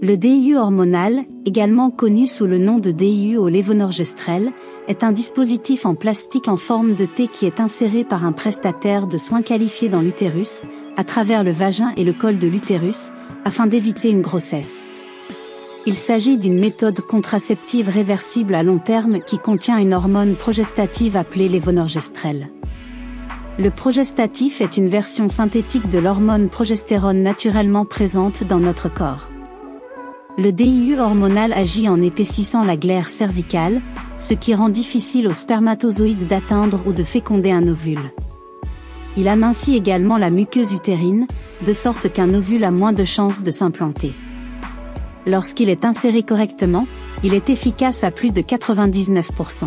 Le DIU hormonal, également connu sous le nom de DIU au lévonorgestrel, est un dispositif en plastique en forme de T qui est inséré par un prestataire de soins qualifié dans l'utérus, à travers le vagin et le col de l'utérus, afin d'éviter une grossesse. Il s'agit d'une méthode contraceptive réversible à long terme qui contient une hormone progestative appelée lévonorgestrel. Le progestatif est une version synthétique de l'hormone progestérone naturellement présente dans notre corps. Le DIU hormonal agit en épaississant la glaire cervicale, ce qui rend difficile aux spermatozoïdes d'atteindre ou de féconder un ovule. Il amincit également la muqueuse utérine, de sorte qu'un ovule a moins de chances de s'implanter. Lorsqu'il est inséré correctement, il est efficace à plus de 99%.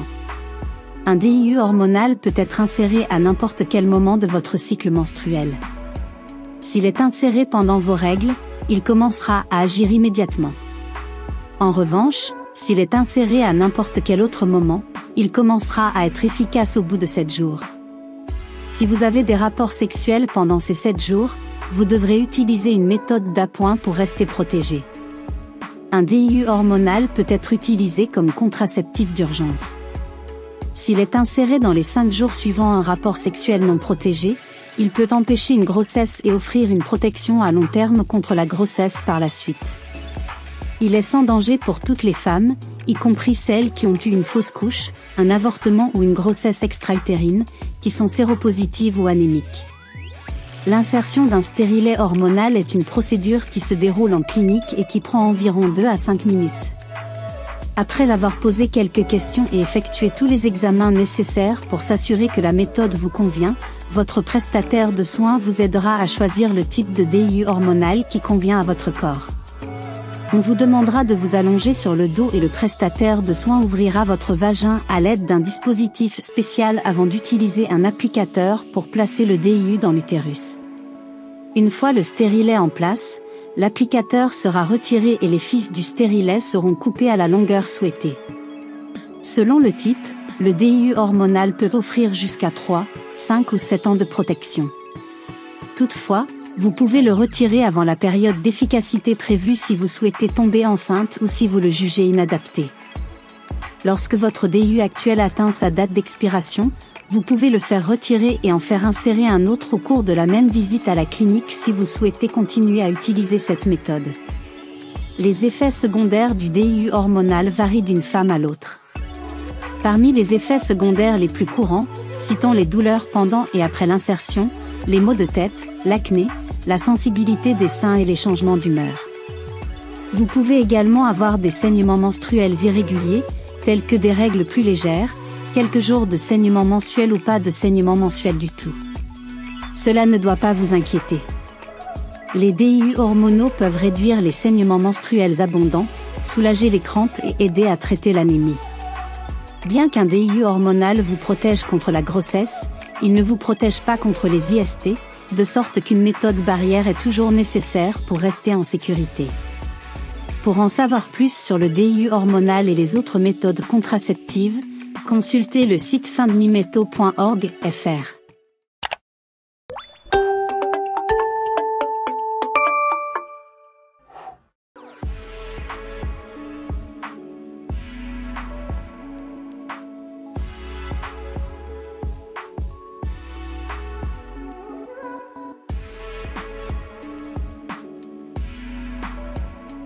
Un DIU hormonal peut être inséré à n'importe quel moment de votre cycle menstruel. S'il est inséré pendant vos règles, il commencera à agir immédiatement. En revanche, s'il est inséré à n'importe quel autre moment, il commencera à être efficace au bout de 7 jours. Si vous avez des rapports sexuels pendant ces 7 jours, vous devrez utiliser une méthode d'appoint pour rester protégé. Un DIU hormonal peut être utilisé comme contraceptif d'urgence. S'il est inséré dans les 5 jours suivant un rapport sexuel non protégé, il peut empêcher une grossesse et offrir une protection à long terme contre la grossesse par la suite. Il est sans danger pour toutes les femmes, y compris celles qui ont eu une fausse couche, un avortement ou une grossesse extra-utérine, qui sont séropositives ou anémiques. L'insertion d'un stérilet hormonal est une procédure qui se déroule en clinique et qui prend environ 2 à 5 minutes. Après avoir posé quelques questions et effectué tous les examens nécessaires pour s'assurer que la méthode vous convient, votre prestataire de soins vous aidera à choisir le type de DIU hormonal qui convient à votre corps. On vous demandera de vous allonger sur le dos et le prestataire de soins ouvrira votre vagin à l'aide d'un dispositif spécial avant d'utiliser un applicateur pour placer le DIU dans l'utérus. Une fois le stérilet en place, l'applicateur sera retiré et les fils du stérilet seront coupés à la longueur souhaitée. Selon le type, le DIU hormonal peut offrir jusqu'à 3, 5 ou 7 ans de protection. Toutefois, vous pouvez le retirer avant la période d'efficacité prévue si vous souhaitez tomber enceinte ou si vous le jugez inadapté. Lorsque votre DIU actuel atteint sa date d'expiration, vous pouvez le faire retirer et en faire insérer un autre au cours de la même visite à la clinique si vous souhaitez continuer à utiliser cette méthode. Les effets secondaires du DIU hormonal varient d'une femme à l'autre. Parmi les effets secondaires les plus courants, citons les douleurs pendant et après l'insertion, les maux de tête, l'acné, la sensibilité des seins et les changements d'humeur. Vous pouvez également avoir des saignements menstruels irréguliers, tels que des règles plus légères, quelques jours de saignement mensuel ou pas de saignement mensuel du tout. Cela ne doit pas vous inquiéter. Les DIU hormonaux peuvent réduire les saignements menstruels abondants, soulager les crampes et aider à traiter l'anémie. Bien qu'un DIU hormonal vous protège contre la grossesse, il ne vous protège pas contre les IST, de sorte qu'une méthode barrière est toujours nécessaire pour rester en sécurité. Pour en savoir plus sur le DIU hormonal et les autres méthodes contraceptives, consultez le site findmimeto.org.fr.